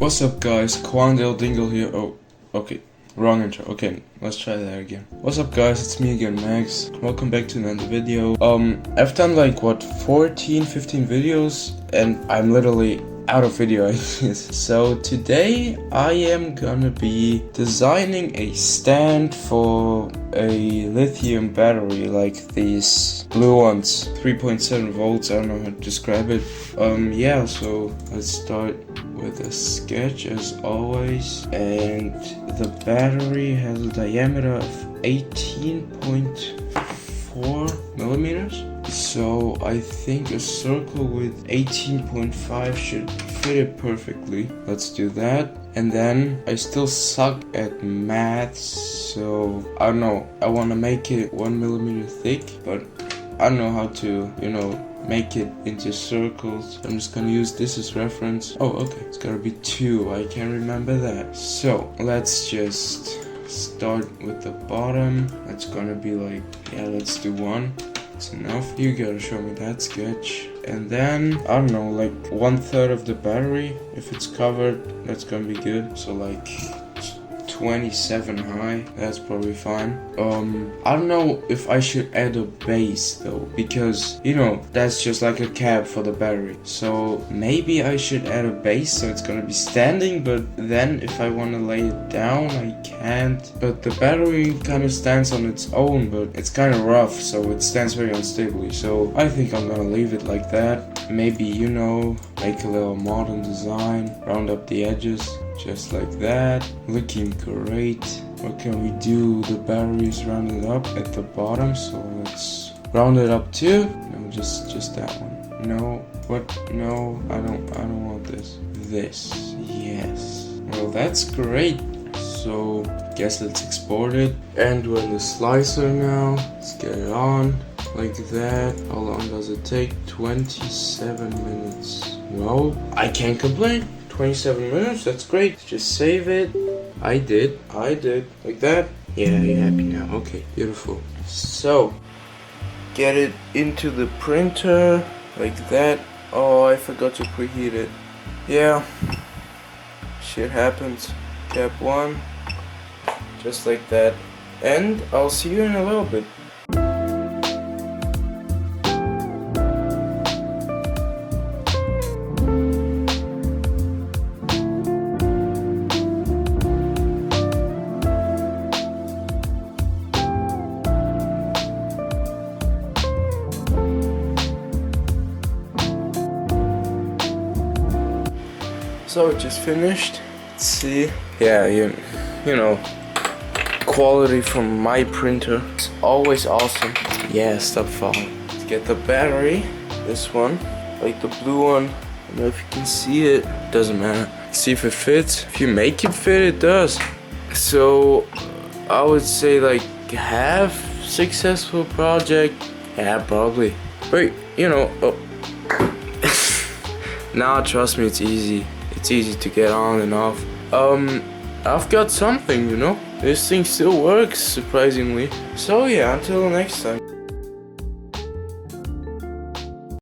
What's up guys, Quandale Dingle here. Oh, okay, wrong intro. Okay, let's try that again. What's up guys, it's me again, Max. Welcome back to another video. I've done like what, 14, 15 videos and I'm literally out of video ideas. So today I am gonna be designing a stand for a lithium battery, like these blue ones, 3.7 volts. I don't know how to describe it. Yeah, so let's start with a sketch as always. And the battery has a diameter of 18.4 millimeters. So I think a circle with 18.5 should fit it perfectly. Let's do that. And then I still suck at math, so I don't know, I want to make it 1 millimeter thick, but I don't know how to, make it into circles. I'm just gonna use this as reference. Oh, okay, it's gotta be 2, I can't remember that. So let's just start with the bottom. That's gonna be like, yeah, let's do 1. It's enough. You gotta show me that sketch. And then, I don't know, like 1/3 of the battery. If it's covered, that's gonna be good. So like 27 high, that's probably fine. I don't know if I should add a base though, because that's just like a cap for the battery. So maybe I should add a base so it's gonna be standing, but then if I want to lay it down I can't. But the battery kind of stands on its own, but it's kind of rough, so it stands very unstably. So I think I'm gonna leave it like that. Maybe make a little modern design, round up the edges just like that. Looking great. What can we do? The battery is rounded up at the bottom, so let's round it up too. No, just that one. No, what? No, I don't want this. This, yes. Well, that's great. So guess let's export it. And we're in the slicer now. Let's get it on like that. How long does it take? 27 minutes. Well, I can't complain. 27 minutes, that's great. Just save it. I did. Like that. Yeah, you're happy now. Okay, beautiful. So, get it into the printer, like that. Oh, I forgot to preheat it. Yeah, shit happens. Cap 1, just like that. And I'll see you in a little bit. So it just finished. Let's see. Yeah, you know, quality from my printer. It's always awesome. Yeah, stop falling. Let's get the battery. This one, like the blue one. I don't know if you can see it. Doesn't matter. Let's see if it fits. If you make it fit, it does. So I would say like half successful project. Yeah, probably. But oh. Nah, trust me, it's easy. It's easy to get on and off. I've got something, this thing still works, surprisingly. So yeah, until next time.